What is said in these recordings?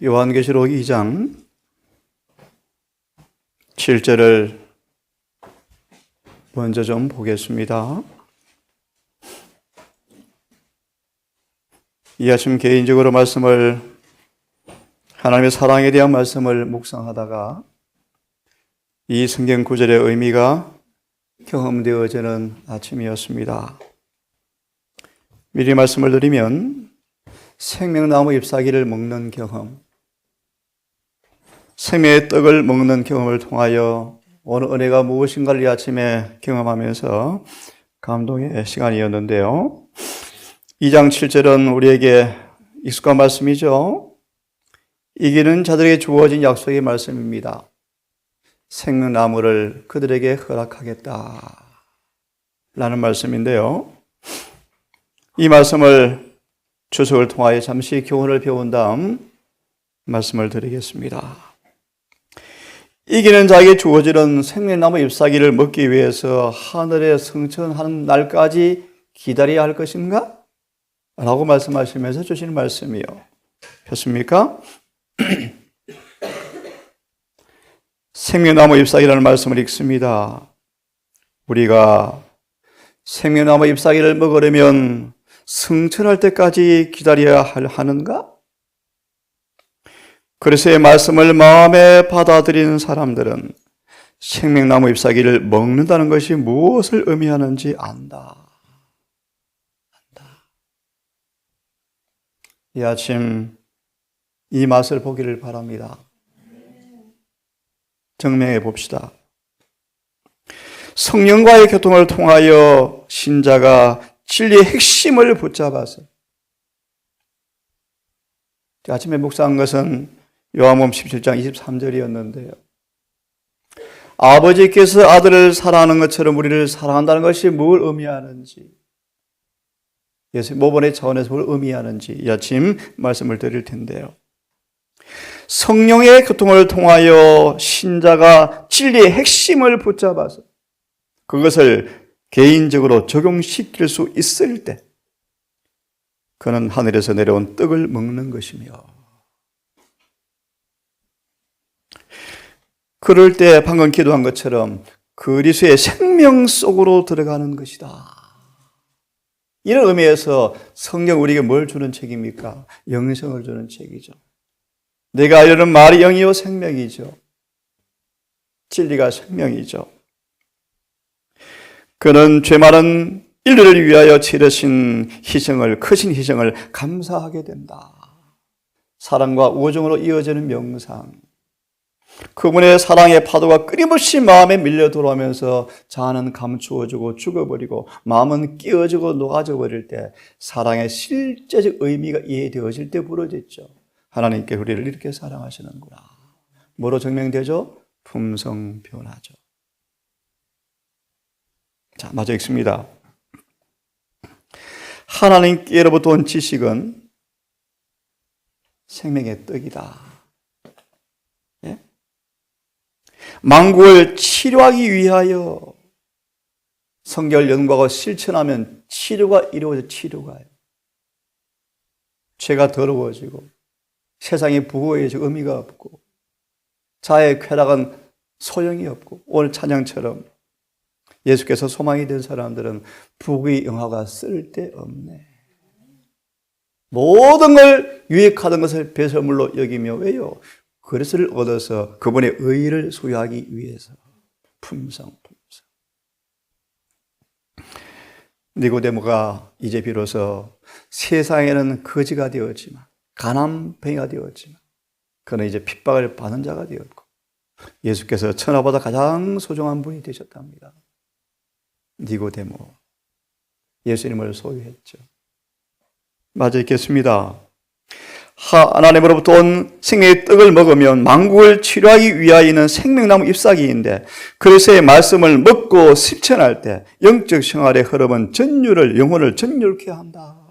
요한계시록 2장 7절을 먼저 좀 보겠습니다. 이 아침 개인적으로 하나님의 사랑에 대한 말씀을 묵상하다가 이 성경 구절의 의미가 경험되어지는 아침이었습니다. 미리 말씀을 드리면 생명나무 잎사귀를 먹는 경험, 생명의 떡을 먹는 경험을 통하여 오늘 은혜가 무엇인가를 이 아침에 경험하면서 감동의 시간이었는데요. 2장 7절은 우리에게 익숙한 말씀이죠. 이기는 자들에게 주어진 약속의 말씀입니다. 생명나무를 그들에게 허락하겠다 라는 말씀인데요. 이 말씀을 주석을 통하여 잠시 교훈을 배운 다음 말씀을 드리겠습니다. 이기는 자에게 주어지는 생명나무 잎사귀를 먹기 위해서 하늘에 성천하는 날까지 기다려야 할 것인가? 라고 말씀하시면서 주시는 말씀이요. 폈습니까? 생명나무 잎사귀라는 말씀을 읽습니다. 우리가 생명나무 잎사귀를 먹으려면 성천할 때까지 기다려야 하는가? 그래서 이 말씀을 마음에 받아들이는 사람들은 생명나무 잎사귀를 먹는다는 것이 무엇을 의미하는지 안다. 이 아침 이 맛을 보기를 바랍니다. 증명해 봅시다. 성령과의 교통을 통하여 신자가 진리의 핵심을 붙잡아서, 아침에 묵상한 것은 요한복음 17장 23절이었는데요. 아버지께서 아들을 사랑하는 것처럼 우리를 사랑한다는 것이 뭘 의미하는지, 예수님 모범의 차원에서 뭘 의미하는지 이 아침 말씀을 드릴 텐데요. 성령의 교통을 통하여 신자가 진리의 핵심을 붙잡아서 그것을 개인적으로 적용시킬 수 있을 때 그는 하늘에서 내려온 떡을 먹는 것이며, 그럴 때 방금 기도한 것처럼 그리스도의 생명 속으로 들어가는 것이다. 이런 의미에서 성경 우리에게 뭘 주는 책입니까? 영생을 주는 책이죠. 내가 알려는 말이 영이요 생명이죠. 진리가 생명이죠. 그는 죄 많은 인류를 위하여 치르신 희생을, 크신 희생을 감사하게 된다. 사랑과 우정으로 이어지는 명상, 그분의 사랑의 파도가 끊임없이 마음에 밀려 들어오면서 자아는 감추어지고 죽어버리고 마음은 끼어지고 녹아져 버릴 때 사랑의 실제적 의미가 이해되어질 때 부러졌죠. 하나님께 우리를 이렇게 사랑하시는구나. 뭐로 증명되죠? 품성 변화죠. 자, 마저 읽습니다. 하나님께로부터 온 지식은 생명의 떡이다. 예? 만국을 치료하기 위하여 성결 연구하고 실천하면 치료가 이루어져. 치료가요. 죄가 더러워지고 세상이 부호해지고 의미가 없고 자의 쾌락은 소용이 없고, 오늘 찬양처럼 예수께서 소망이 된 사람들은 부귀 영화가 쓸데없네. 모든 걸 유익하던 것을 배설물로 여기며, 왜요? 그리스도를 얻어서 그분의 의의를 소유하기 위해서. 품성. 니고데모가 이제 비로소 세상에는 거지가 되었지만, 가난뱅이가 되었지만, 그는 이제 핍박을 받는 자가 되었고, 예수께서 천하보다 가장 소중한 분이 되셨답니다. 니고데모, 예수님을 소유했죠. 마저 읽겠습니다. 하나님으로부터 온 생명의 떡을 먹으면 만국을 치료하기 위하여는 생명나무 잎사귀인데, 그리스도의 말씀을 먹고 실천할 때 영적 생활의 흐름은 영혼을 전율케 한다.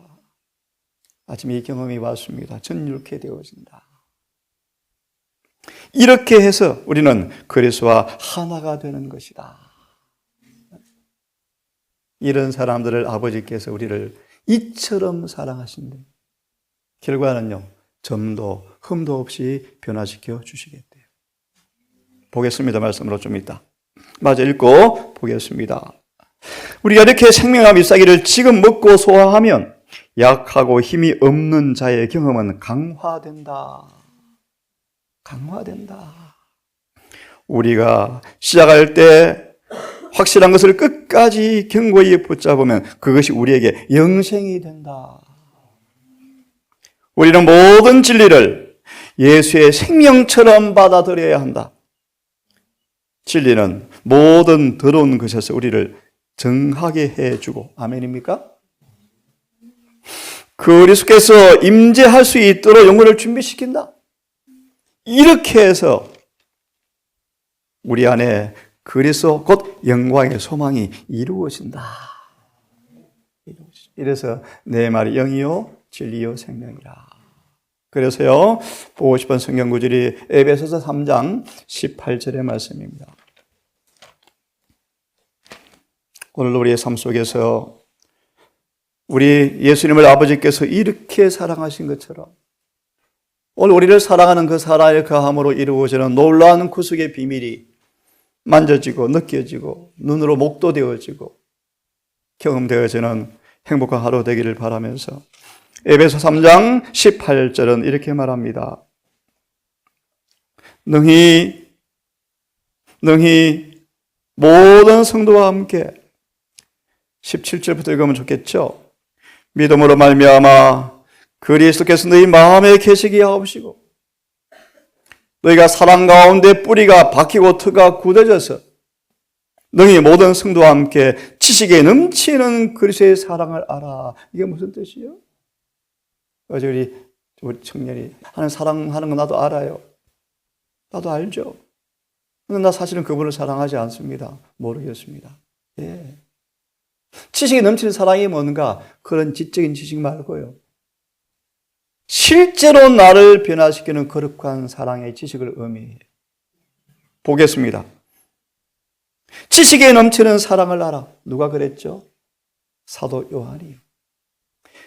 아침에 이 경험이 왔습니다. 전율케 되어진다. 이렇게 해서 우리는 그리스도와 하나가 되는 것이다. 이런 사람들을 아버지께서 우리를 이처럼 사랑하신대. 결과는요, 점도 흠도 없이 변화시켜 주시겠대요. 보겠습니다. 말씀으로 좀 이따 마저 읽고 보겠습니다. 우리가 이렇게 생명과 잎사귀를 지금 먹고 소화하면 약하고 힘이 없는 자의 경험은 강화된다. 강화된다. 우리가 시작할 때 확실한 것을 끝까지 견고히 붙잡으면 그것이 우리에게 영생이 된다. 우리는 모든 진리를 예수의 생명처럼 받아들여야 한다. 진리는 모든 더러운 것에서 우리를 정하게 해주고, 아멘입니까? 그리스도께서 임재할 수 있도록 영혼을 준비시킨다. 이렇게 해서 우리 안에 그리스도 곧 영광의 소망이 이루어진다. 이래서 내 말이 영이요 진리요 생명이라. 그래서요, 보고 싶은 성경 구절이 에베소서 3장 18절의 말씀입니다. 오늘 우리의 삶 속에서 우리 예수님을 아버지께서 이렇게 사랑하신 것처럼 오늘 우리를 사랑하는 그 사랑의 거함으로 이루어지는 놀라운 구속의 비밀이 만져지고 느껴지고 눈으로 목도되어지고 경험되어지는 행복한 하루 되기를 바라면서 에베소 3장 18절은 이렇게 말합니다. 능히 모든 성도와 함께 17절부터 읽으면 좋겠죠. 믿음으로 말미암아 그리스도께서 너희 마음에 계시게 하옵시고 너희가 사랑 가운데 뿌리가 박히고 터가 굳어져서 능히 모든 성도와 함께 지식에 넘치는 그리스도의 사랑을 알아. 이게 무슨 뜻이요? 어제 우리 청년이 하는 사랑하는 거 나도 알아요. 나도 알죠. 근데 나 사실은 그분을 사랑하지 않습니다. 모르겠습니다. 예. 지식이 넘치는 사랑이 뭔가 그런 지적인 지식 말고요. 실제로 나를 변화시키는 거룩한 사랑의 지식을 의미해요. 보겠습니다. 지식에 넘치는 사랑을 알아. 누가 그랬죠? 사도 요한이요.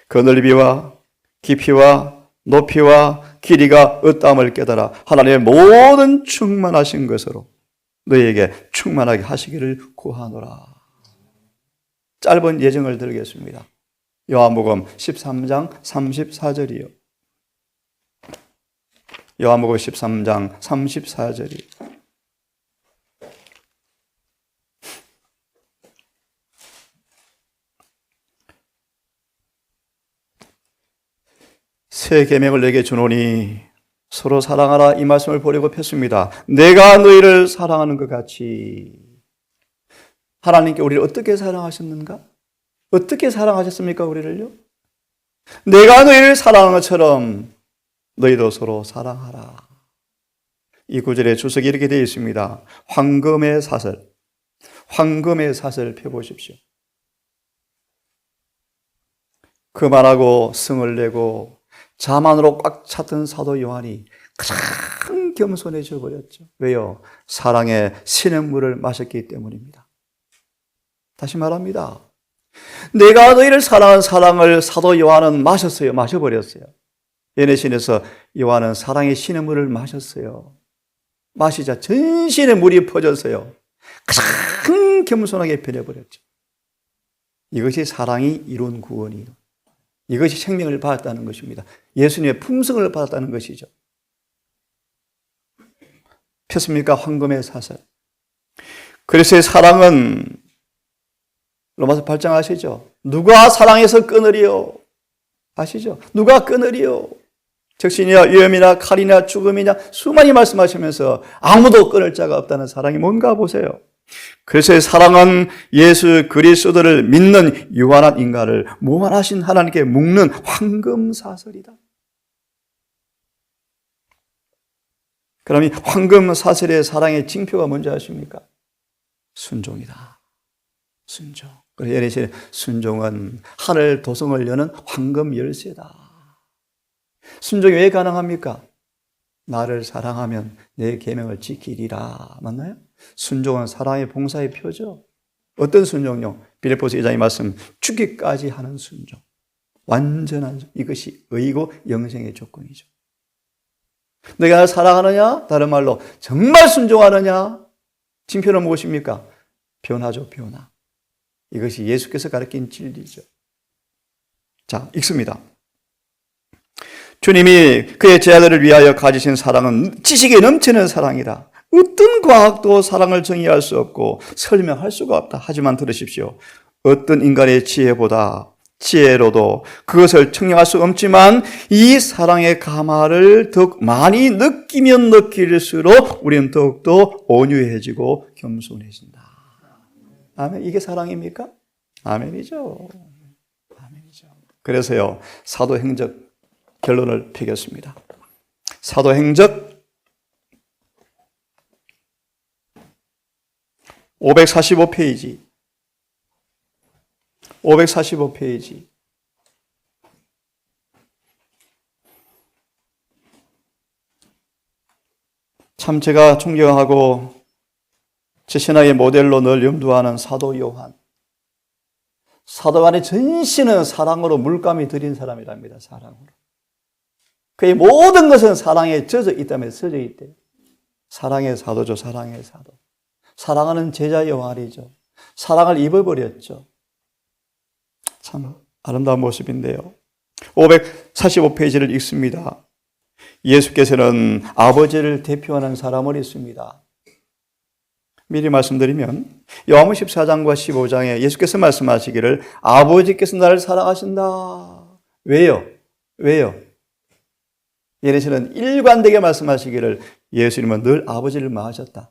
그 넓이와 깊이와 높이와 길이가 어떠함을 깨달아 하나님의 모든 충만하신 것으로 너희에게 충만하게 하시기를 구하노라. 짧은 예정을 드리겠습니다. 요한복음 13장 34절이요. 요한복음 13장 34절이요. 새 계명을 내게 주노니 서로 사랑하라 이 말씀을 보려고 폈습니다. 내가 너희를 사랑하는 것 같이. 하나님께 우리를 어떻게 사랑하셨는가? 어떻게 사랑하셨습니까? 우리를요? 내가 너희를 사랑한 것처럼 너희도 서로 사랑하라. 이 구절의 주석이 이렇게 되어 있습니다. 황금의 사슬 펴보십시오. 그만하고 성을 내고 자만으로 꽉 찼던 사도 요한이 가장 겸손해져 버렸죠. 왜요? 사랑의 시냇물을 마셨기 때문입니다. 다시 말합니다. 내가 너희를 사랑한 사랑을 사도 요한은 마셔버렸어요. 예내신에서 요한은 사랑의 시냇물을 마셨어요. 마시자 전신에 물이 퍼졌어요. 가장 겸손하게 변해버렸죠. 이것이 사랑이 이룬 구원이에요. 이것이 생명을 받았다는 것입니다. 예수님의 품성을 받았다는 것이죠. 폈습니까? 황금의 사슬. 그리스도의 사랑은 로마서 8장 아시죠? 누가 사랑해서 끊으리요? 아시죠? 누가 끊으리요? 적신이나 위험이나 칼이나 죽음이냐 수많이 말씀하시면서 아무도 끊을 자가 없다는 사랑이 뭔가 보세요. 그래서의 사랑은 예수 그리스도를 믿는 유한한 인간을 무한하신 하나님께 묶는 황금사슬이다. 그럼 이 황금사슬의 사랑의 징표가 뭔지 아십니까? 순종이다. 순종. 그래서 예레시의 순종은 하늘 도성을 여는 황금 열쇠다. 순종이 왜 가능합니까? 나를 사랑하면 내 계명을 지키리라. 맞나요? 순종은 사랑의 봉사의 표죠. 어떤 순종요? 빌립보서 2장의 말씀, 죽기까지 하는 순종. 완전한 순종. 이것이 의고 영생의 조건이죠. 너희가 나를 사랑하느냐? 다른 말로 정말 순종하느냐? 징표는 무엇입니까? 변화죠, 변화. 이것이 예수께서 가르친 진리죠. 자, 읽습니다. 주님이 그의 제자들을 위하여 가지신 사랑은 지식에 넘치는 사랑이라. 어떤 과학도 사랑을 정의할 수 없고 설명할 수가 없다. 하지만 들으십시오. 어떤 인간의 지혜로도 그것을 측량할 수 없지만 이 사랑의 감화를 더욱 많이 느끼면 느낄수록 우리는 더욱더 온유해지고 겸손해진다. 아멘. 이게 사랑입니까? 아멘이죠. 아멘이죠. 그래서요, 사도행적 결론을 펴겠습니다. 사도행적 545페이지. 545페이지. 참 제가 존경하고 제 신앙의 모델로 늘 염두하는 사도 요한. 사도 요한의 전신은 사랑으로 물감이 들인 사람이랍니다. 사랑으로. 그의 모든 것은 사랑에 젖어 있다며 써져 있대요. 사랑의 사도죠. 사랑의 사도. 사랑하는 제자 요한이죠. 사랑을 입어버렸죠. 참 아름다운 모습인데요. 545페이지를 읽습니다. 예수께서는 아버지를 대표하는 사람을 읽습니다. 미리 말씀드리면 요한복음 14장과 15장에 예수께서 말씀하시기를 아버지께서 나를 사랑하신다. 왜요? 왜요? 예수님은 일관되게 말씀하시기를 예수님은 늘 아버지를 마하셨다.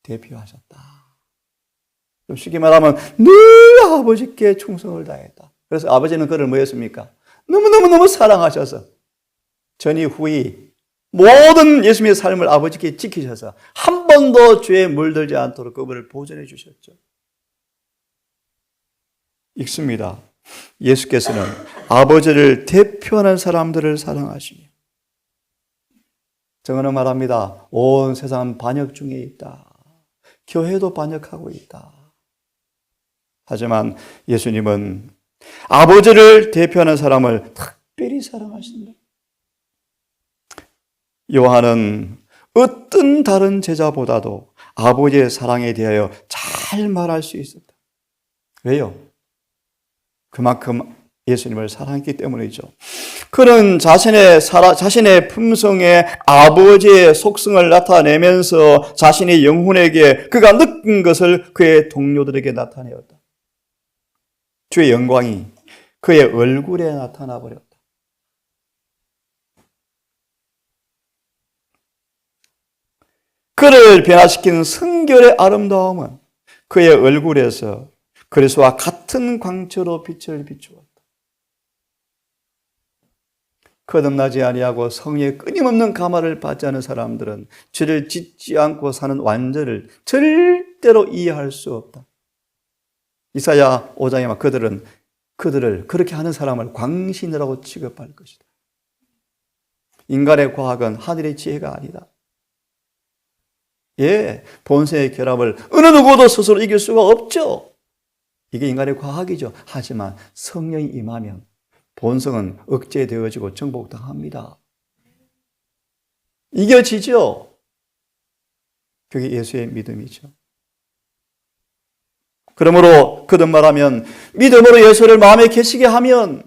대표하셨다. 좀 쉽게 말하면 늘 아버지께 충성을 다했다. 그래서 아버지는 그를 뭐 했습니까? 너무너무 사랑하셔서 전이 후이 모든 예수님의 삶을 아버지께 지키셔서 한 번도 죄에 물들지 않도록 그분을 보존해 주셨죠. 읽습니다. 예수께서는 아버지를 대표하는 사람들을 사랑하시며 정언은 말합니다. 온 세상은 반역 중에 있다. 교회도 반역하고 있다. 하지만 예수님은 아버지를 대표하는 사람을 특별히 사랑하신다. 요한은 어떤 다른 제자보다도 아버지의 사랑에 대하여 잘 말할 수 있었다. 왜요? 그만큼 예수님을 사랑했기 때문이죠. 그는 자신의 품성에 아버지의 속성을 나타내면서 자신의 영혼에게 그가 느낀 것을 그의 동료들에게 나타내었다. 주의 영광이 그의 얼굴에 나타나 버렸다. 그를 변화시킨 성결의 아름다움은 그의 얼굴에서 그리스도와 같은 광채로 빛을 비추었다. 거듭나지 아니하고 성령의 끊임없는 감화를 받지 않은 사람들은 죄를 짓지 않고 사는 완전을 절대로 이해할 수 없다. 이사야 5장에 막 그들을 그렇게 하는 사람을 광신이라고 취급할 것이다. 인간의 과학은 하늘의 지혜가 아니다. 예, 본성의 결합을 어느 누구도 스스로 이길 수가 없죠. 이게 인간의 과학이죠. 하지만 성령이 임하면 본성은 억제되어지고 정복당합니다. 이겨지죠. 그게 예수의 믿음이죠. 그러므로 거듭 말하면 믿음으로 예수를 마음에 계시게 하면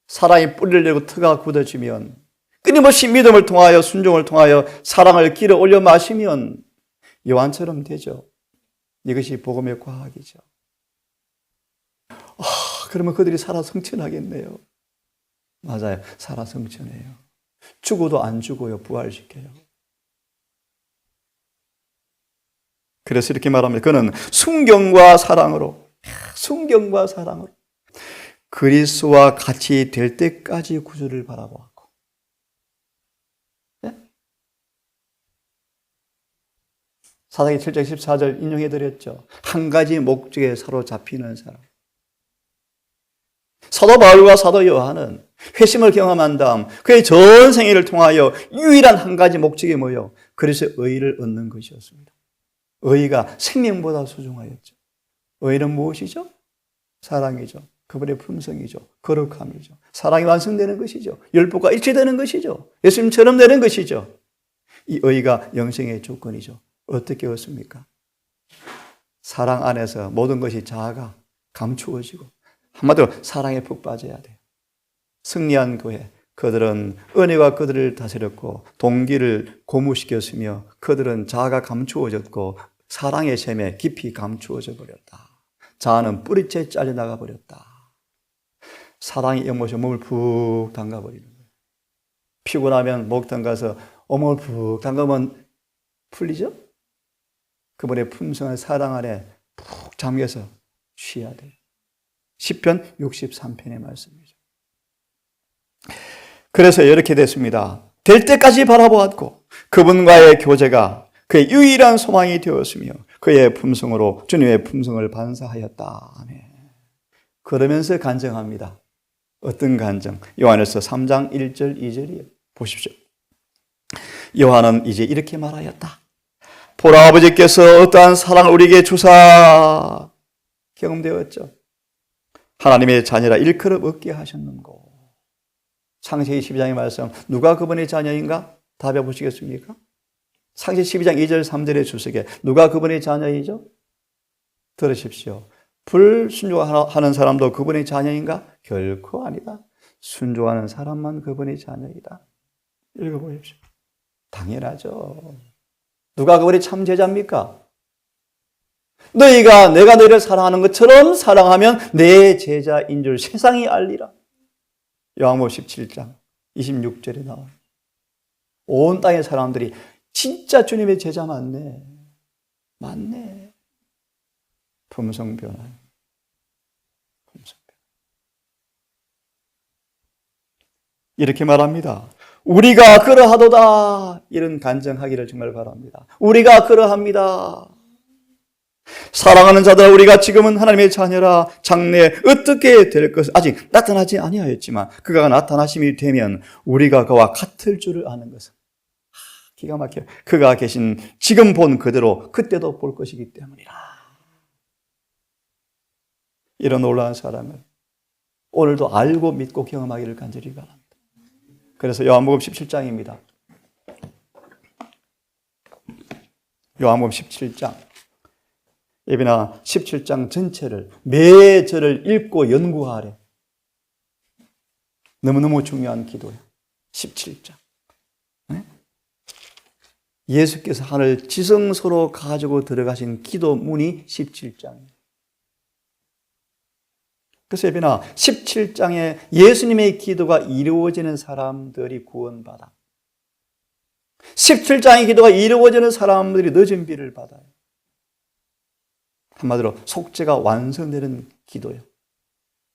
사랑이 뿌리를 내고 터가 굳어지면 끊임없이 믿음을 통하여 순종을 통하여 사랑을 길어 올려 마시면 요한처럼 되죠. 이것이 복음의 과학이죠. 그러면 그들이 살아 성천하겠네요. 맞아요. 살아 성천해요. 죽어도 안 죽어요. 부활시켜요. 그래서 이렇게 말합니다. 그는 순경과 사랑으로 그리스도와 같이 될 때까지 구주를 바라보았고, 네? 사도행전 7장 14절 인용해드렸죠. 한 가지 목적에 사로잡히는 사람. 사도 바울과 사도 요한은 회심을 경험한 다음 그의 전 생애를 통하여 유일한 한 가지 목적이 뭐예요? 그래서 의를 얻는 것이었습니다. 의가 생명보다 소중하였죠. 의는 무엇이죠? 사랑이죠. 그분의 품성이죠. 거룩함이죠. 사랑이 완성되는 것이죠. 율법과 일치되는 것이죠. 예수님처럼 되는 것이죠. 이 의가 영생의 조건이죠. 어떻게 얻습니까? 사랑 안에서 모든 것이 자아가 감추어지고 한마디로 사랑에 푹 빠져야 돼요. 승리한 교회, 그들은 은혜가 그들을 다스렸고 동기를 고무시켰으며 그들은 자아가 감추어졌고 사랑의 셈에 깊이 감추어져 버렸다. 자아는 뿌리째 잘려나가 버렸다. 사랑이 연못에 몸을 푹 담가버리는 거예요. 피곤하면 목 담가서 몸을 푹 담가면 풀리죠? 그분의 품성한 사랑 안에 푹 잠겨서 쉬어야 돼요. 시편 63편의 말씀이죠. 그래서 이렇게 됐습니다. 될 때까지 바라보았고 그분과의 교제가 그의 유일한 소망이 되었으며 그의 품성으로 주님의 품성을 반사하였다. 아멘. 그러면서 간증합니다. 어떤 간증? 요한일서 3장 1절 2절이에요. 보십시오. 요한은 이제 이렇게 말하였다. 보라, 아버지께서 어떠한 사랑을 우리에게 주사 경험되었죠. 하나님의 자녀라 일컬음 얻게 하셨는고. 창세기 12장의 말씀, 누가 그분의 자녀인가? 답해 보시겠습니까? 창세기 12장 2절 3절의 주석에 누가 그분의 자녀이죠? 들으십시오. 불순종하는 사람도 그분의 자녀인가? 결코 아니다. 순종하는 사람만 그분의 자녀이다. 읽어보십시오. 당연하죠. 누가 그분의 참 제자입니까? 너희가 내가 너희를 사랑하는 것처럼 사랑하면 내 제자인 줄 세상이 알리라. 요한복음 17장 26절에 나와요. 온 땅의 사람들이 진짜 주님의 제자 맞네. 맞네. 품성 변화. 품성 변화. 이렇게 말합니다. 우리가 그러하도다. 이런 간증하기를 정말 바랍니다. 우리가 그러합니다. 사랑하는 자들아, 우리가 지금은 하나님의 자녀라. 장래에 어떻게 될 것을 아직 나타나지 아니하였지만 그가 나타나심이 되면 우리가 그와 같을 줄을 아는 것은 기가 막혀요. 그가 계신 지금 본 그대로 그때도 볼 것이기 때문이라. 이런 놀라운 사람을 오늘도 알고 믿고 경험하기를 간절히 바랍니다. 그래서 요한복음 17장입니다. 요한복음 17장. 예비나 17장 전체를 매 절을 읽고 연구하래. 너무너무 중요한 기도예요. 17장. 네? 예수께서 하늘 지성소로 가지고 들어가신 기도문이 17장이에요. 그래서 예비나 17장에 예수님의 기도가 이루어지는 사람들이 구원받아. 17장의 기도가 이루어지는 사람들이 늦은 비를 받아요. 한마디로 속죄가 완성되는 기도예요.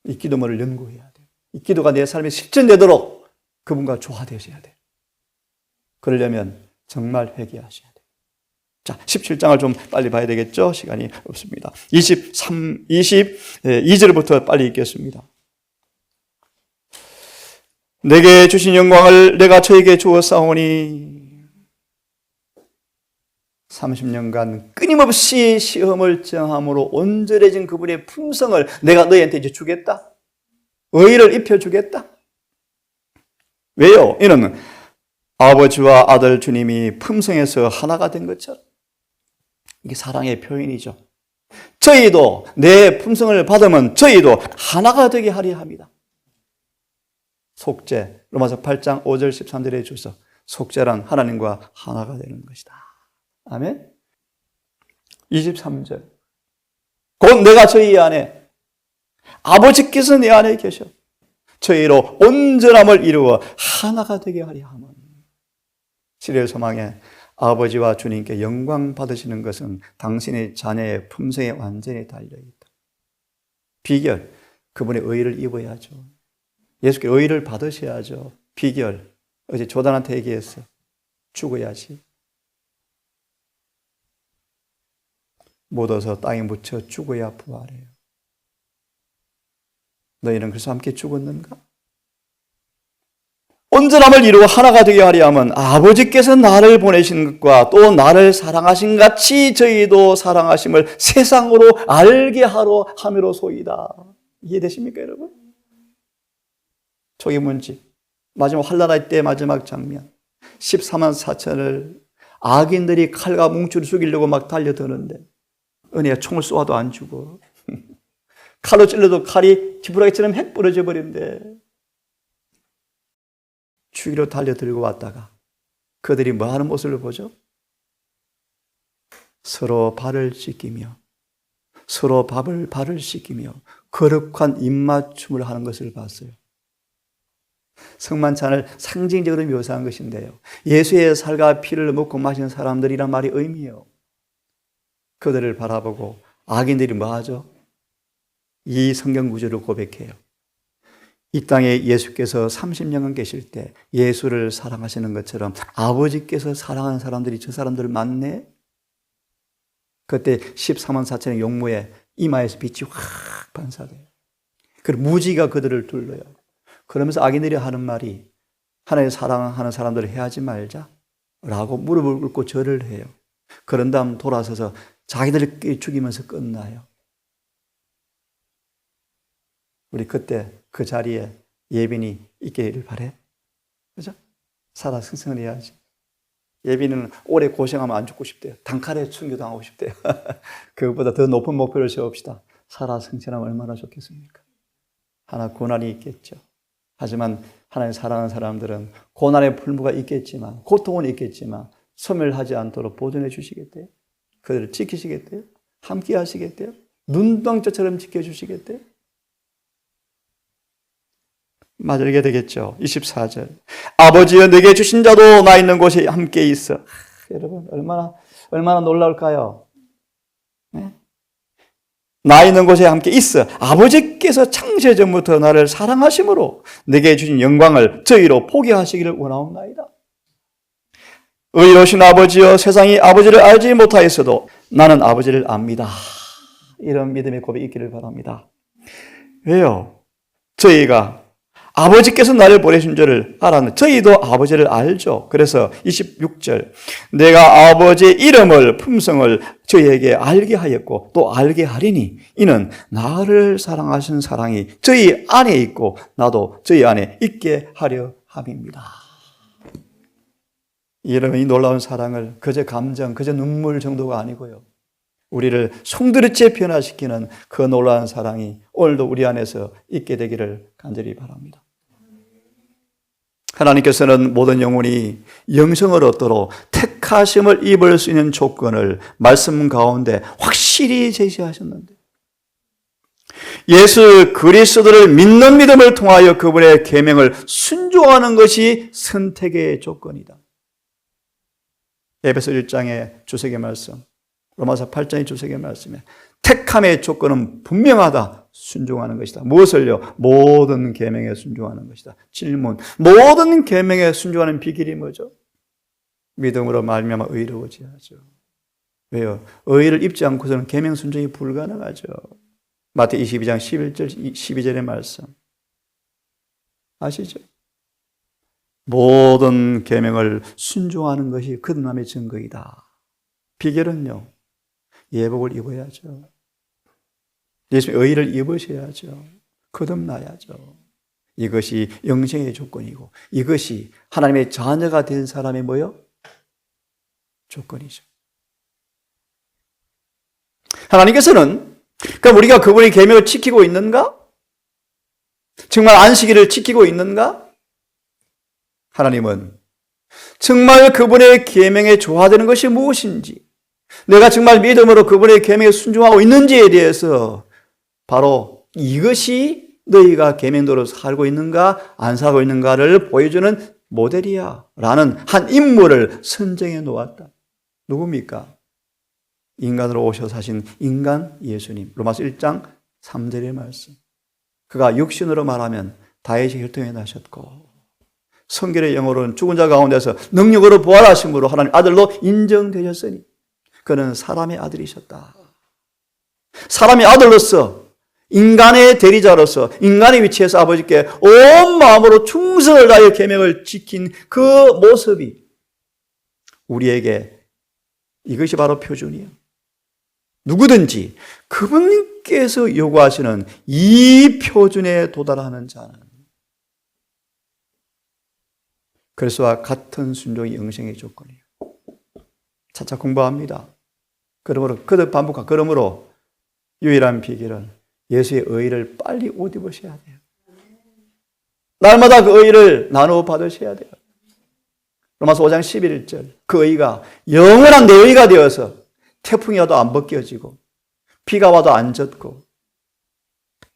이 기도문을 연구해야 돼요. 이 기도가 내 삶에 실천되도록 그분과 조화되셔야 돼요. 그러려면 정말 회개하셔야 돼요. 자, 17장을 좀 빨리 봐야 되겠죠? 시간이 없습니다. 22절부터 빨리 읽겠습니다. 내게 주신 영광을 내가 저에게 주었사오니 30년간 끊임없이 시험을 정함으로 온전해진 그분의 품성을 내가 너희한테 이제 주겠다. 의의를 입혀주겠다. 왜요? 이는 아버지와 아들 주님이 품성에서 하나가 된 것처럼. 이게 사랑의 표현이죠. 저희도 내 품성을 받으면 저희도 하나가 되게 하려 합니다. 속죄, 로마서 8장 5절 13절에 주서 속죄란 하나님과 하나가 되는 것이다. 아멘. 23절. 곧 내가 저희 안에 아버지께서 내 안에 계셔 저희로 온전함을 이루어 하나가 되게 하려 함은. 7일 소망에 아버지와 주님께 영광 받으시는 것은 당신의 자녀의 품성에 완전히 달려있다. 비결, 그분의 의의를 입어야죠. 예수께 의의를 받으셔야죠. 비결, 어제 조단한테 얘기했어. 죽어야지. 묻어서 땅에 묻혀 죽어야 부활해요. 너희는 그래서 함께 죽었는가? 온전함을 이루어 하나가 되게 하려 하면 아버지께서 나를 보내신 것과 또 나를 사랑하신 같이 저희도 사랑하심을 세상으로 알게 하러 함이로소이다. 이해되십니까, 여러분? 초기문집, 마지막 환란할 때 마지막 장면. 14만 4천을 악인들이 칼과 뭉치로 죽이려고 막 달려드는데 은혜가 총을 쏘아도 안 죽어. 칼로 찔러도 칼이 지푸라기처럼 핵 부러져 버린대. 죽이러 달려들고 왔다가 그들이 뭐 하는 모습을 보죠? 서로 발을 씻기며 서로 발을 씻기며 거룩한 입맞춤을 하는 것을 봤어요. 성만찬을 상징적으로 묘사한 것인데요. 예수의 살과 피를 먹고 마시는 사람들이란 말이 의미해요. 그들을 바라보고 악인들이 뭐 하죠? 이 성경 구절을 고백해요. 이 땅에 예수께서 30년간 계실 때 예수를 사랑하시는 것처럼 아버지께서 사랑하는 사람들이 저 사람들을 만네? 그때 14만 4천의 용모에 이마에서 빛이 확 반사돼요. 그리고 무지가 그들을 둘러요. 그러면서 악인들이 하는 말이 하나님 사랑하는 사람들을 해하지 말자 라고 무릎을 꿇고 절을 해요. 그런 다음 돌아서서 자기들끼리 죽이면서 끝나요. 우리 그때 그 자리에 예빈이 있기를 바래. 그죠? 살아 승승을 해야지. 예빈이는 오래 고생하면 안 죽고 싶대요. 단칼에 순교당하고 싶대요. 그것보다 더 높은 목표를 세웁시다. 살아 승천하면 얼마나 좋겠습니까? 하나 고난이 있겠죠. 하지만 하나님 사랑하는 사람들은 고난의 풀무가 있겠지만, 고통은 있겠지만 소멸하지 않도록 보존해 주시겠대요. 그들을 지키시겠대요. 함께 하시겠대요. 눈동자처럼 지켜주시겠대요. 맞을게 되겠죠. 24절. 아버지여 내게 주신 자도 나 있는 곳에 함께 있어. 여러분 얼마나 놀라울까요? 네? 나 있는 곳에 함께 있어. 아버지께서 창세 전부터 나를 사랑하심으로 내게 주신 영광을 저희로 포기하시기를 원하옵나이다. 의로우신 아버지여 세상이 아버지를 알지 못하였어도 나는 아버지를 압니다. 이런 믿음의 고백이 있기를 바랍니다. 왜요? 저희가 아버지께서 나를 보내신 줄을 알았는데 저희도 아버지를 알죠. 그래서 26절 내가 아버지의 이름을 품성을 저희에게 알게 하였고 또 알게 하리니 이는 나를 사랑하신 사랑이 저희 안에 있고 나도 저희 안에 있게 하려 함입니다. 여러분 이 놀라운 사랑을 그저 감정, 그저 눈물 정도가 아니고요. 우리를 송두리째 변화시키는 그 놀라운 사랑이 오늘도 우리 안에서 있게 되기를 간절히 바랍니다. 하나님께서는 모든 영혼이 영생을 얻도록 택하심을 입을 수 있는 조건을 말씀 가운데 확실히 제시하셨는데 예수 그리스도를 믿는 믿음을 통하여 그분의 계명을 순종하는 것이 선택의 조건이다. 에베소 1장의 주석의 말씀, 로마서 8장의 주석의 말씀에 택함의 조건은 분명하다. 순종하는 것이다. 무엇을요? 모든 계명에 순종하는 것이다. 질문. 모든 계명에 순종하는 비결이 뭐죠? 믿음으로 말미암아 의로워져야죠. 왜요? 의를 입지 않고서는 계명 순종이 불가능하죠. 마태복음 22장 11절 12절의 말씀 아시죠? 모든 계명을 순종하는 것이 거듭남의 증거이다. 비결은요. 예복을 입어야죠. 예수님의 의를 입으셔야죠. 거듭나야죠. 이것이 영생의 조건이고 이것이 하나님의 자녀가 된 사람의 뭐요? 조건이죠. 하나님께서는 그럼 우리가 그분의 계명을 지키고 있는가? 정말 안식일을 지키고 있는가? 하나님은 정말 그분의 계명에 좋아하는 것이 무엇인지 내가 정말 믿음으로 그분의 계명에 순종하고 있는지에 대해서 바로 이것이 너희가 계명대로 살고 있는가 안 살고 있는가를 보여주는 모델이야 라는 한 인물을 선정해 놓았다. 누굽니까? 인간으로 오셔서 하신 인간 예수님. 로마서 1장 3절의 말씀. 그가 육신으로 말하면 다윗의 혈통에 나셨고 성결의 영으로는 죽은 자 가운데서 능력으로 부활하심으로 하나님 아들로 인정되셨으니 그는 사람의 아들이셨다. 사람의 아들로서 인간의 대리자로서 인간의 위치에서 아버지께 온 마음으로 충성을 다하여 계명을 지킨 그 모습이 우리에게 이것이 바로 표준이에요. 누구든지 그분께서 요구하시는 이 표준에 도달하는 자는 그리스도와 같은 순종이 영생의 조건이에요. 차차 공부합니다. 그러므로 거듭 반복하. 그러므로 유일한 비결은 예수의 의를 빨리 옷 입으셔야 돼요. 날마다 그 의를 나누어 받으셔야 돼요. 로마서 5장 11절. 그 의가 영원한 내 의가 되어서 태풍이 와도 안 벗겨지고 비가 와도 안 젖고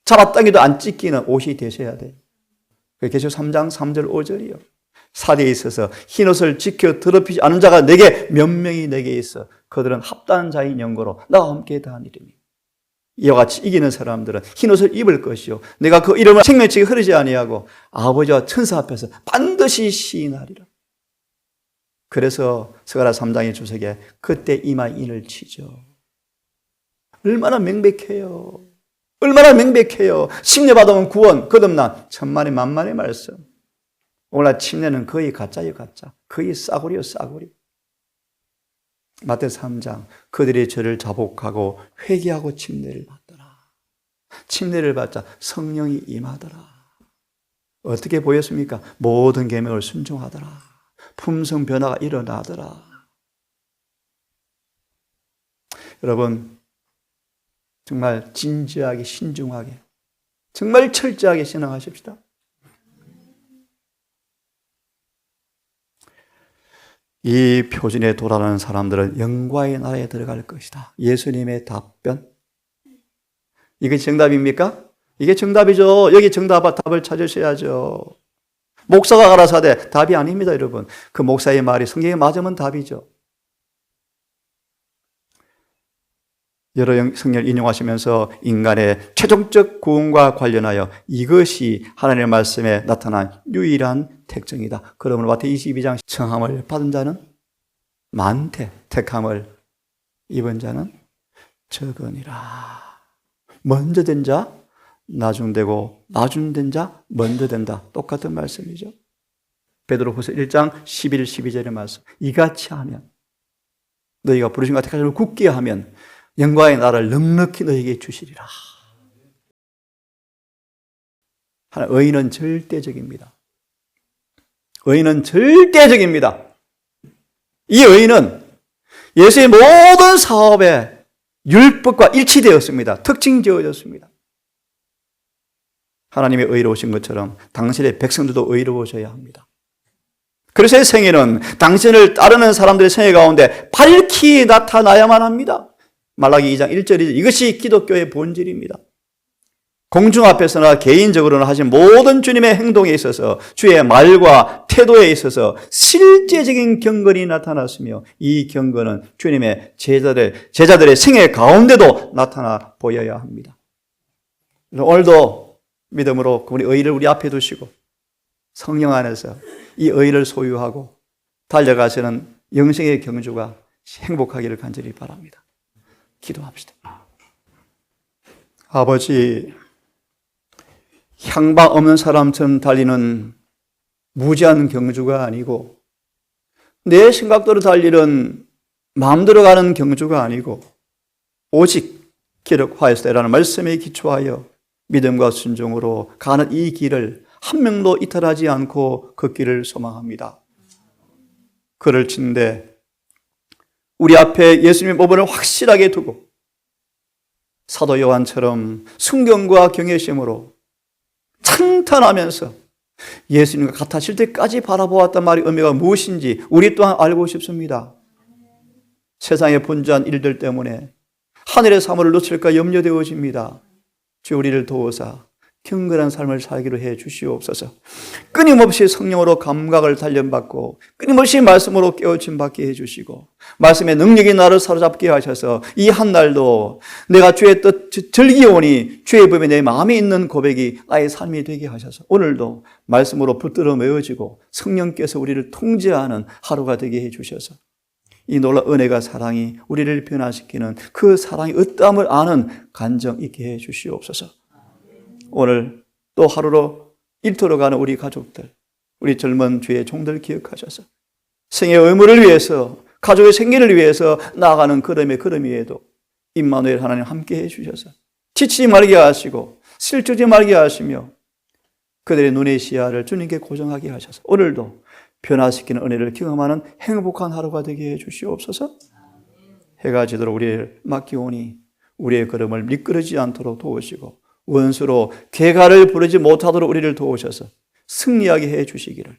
잡아당겨도 안 찢기는 옷이 되셔야 돼요. 계시록 3장 3절 5절이요. 사대에 있어서 흰옷을 지켜 더럽히지 않은 자가 내게 몇 명이 내게 있어 그들은 합당한 자인 연고로 나와 함께 다하니리니. 이와 같이 이기는 사람들은 흰옷을 입을 것이요 내가 그 이름을 생명책에 흐르지 아니하고 아버지와 천사 앞에서 반드시 시인하리라. 그래서 스가랴 3장의 주석에 그때 이마에 인을 치죠. 얼마나 명백해요. 얼마나 명백해요. 침례받으면 구원, 거듭난 천만의 만만의 말씀. 오늘날 침례는 거의 가짜예요, 가짜. 거의 싸구려요, 싸구려. 마태복음 3장 그들이 저를 자복하고 회개하고 침례를 받더라. 침례를 받자 성령이 임하더라. 어떻게 보였습니까? 모든 계명을 순종하더라. 품성 변화가 일어나더라. 여러분 정말 진지하게 신중하게 정말 철저하게 신앙하십시다. 이 표준에 도달하는 사람들은 영광의 나라에 들어갈 것이다. 예수님의 답변. 이게 정답입니까? 이게 정답이죠. 여기 답을 찾으셔야죠. 목사가 가라사대 답이 아닙니다, 여러분. 그 목사의 말이 성경에 맞으면 답이죠. 여러 성경을 인용하시면서 인간의 최종적 구원과 관련하여 이것이 하나님의 말씀에 나타난 유일한 특징이다. 그러므로 마태 22장 청함을 받은 자는 많되 택함을 입은 자는 적으니라. 먼저 된 자 나중되고 나중된 자 먼저 된다. 똑같은 말씀이죠. 베드로후서 1장 11, 12절의 말씀. 이같이 하면 너희가 부르심과 택하심을 굳게 하면 영광의 나라를 넉넉히 너희에게 주시리라. 의인은 절대적입니다. 의인은 절대적입니다. 이 의인은 예수의 모든 사업에 율법과 일치되었습니다. 특징 지어졌습니다. 하나님의 의로우신 것처럼 당신의 백성들도 의로워져야 합니다. 그래서 생애는 당신을 따르는 사람들의 생애 가운데 밝히 나타나야만 합니다. 말라기 2장 1절이죠. 이것이 기독교의 본질입니다. 공중 앞에서나 개인적으로나 하신 모든 주님의 행동에 있어서 주의 말과 태도에 있어서 실제적인 경건이 나타났으며 이 경건은 주님의 제자들의 생애 가운데도 나타나 보여야 합니다. 오늘도 믿음으로 그분의 의를 우리 앞에 두시고 성령 안에서 이 의를 소유하고 달려가시는 영생의 경주가 행복하기를 간절히 바랍니다. 기도합시다. 아버지, 향방 없는 사람처럼 달리는 무지한 경주가 아니고 내 생각대로 달리는 마음대로 가는 경주가 아니고 오직 기록하였으라는 말씀에 기초하여 믿음과 순종으로 가는 이 길을 한 명도 이탈하지 않고 걷기를 소망합니다. 그를 치는데 우리 앞에 예수님의 모범을 확실하게 두고 사도 요한처럼 순경과 경외심으로 찬탄하면서 예수님과 같아질 때까지 바라보았단 말의 의미가 무엇인지 우리 또한 알고 싶습니다. 세상의 분주한 일들 때문에 하늘의 사물을 놓칠까 염려되어집니다. 주 우리를 도우사 경건한 삶을 살기로 해 주시옵소서. 끊임없이 성령으로 감각을 단련받고 끊임없이 말씀으로 깨우침 받게 해주시고 말씀의 능력이 나를 사로잡게 하셔서 이 한 날도 내가 주의 뜻 즐기오니 주의 법에 내 마음에 있는 고백이 나의 삶이 되게 하셔서 오늘도 말씀으로 붙들어 메어지고 성령께서 우리를 통제하는 하루가 되게 해주셔서 이 놀라운 은혜가 사랑이 우리를 변화시키는 그 사랑이 어떠함을 아는 간정 있게 해 주시옵소서. 오늘 또 하루로 일터로 가는 우리 가족들, 우리 젊은 주의 종들 기억하셔서 생의 의무를 위해서 가족의 생계를 위해서 나아가는 걸음의 걸음 위에도 임마누엘 하나님 함께 해주셔서 지치지 말게 하시고 실증지 말게 하시며 그들의 눈의 시야를 주님께 고정하게 하셔서 오늘도 변화시키는 은혜를 경험하는 행복한 하루가 되게 해 주시옵소서. 해가 지도록 우리를 맡기오니 우리의 걸음을 미끄러지지 않도록 도우시고 원수로 개가를 부르지 못하도록 우리를 도우셔서 승리하게 해 주시기를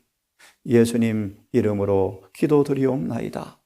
예수님 이름으로 기도드리옵나이다.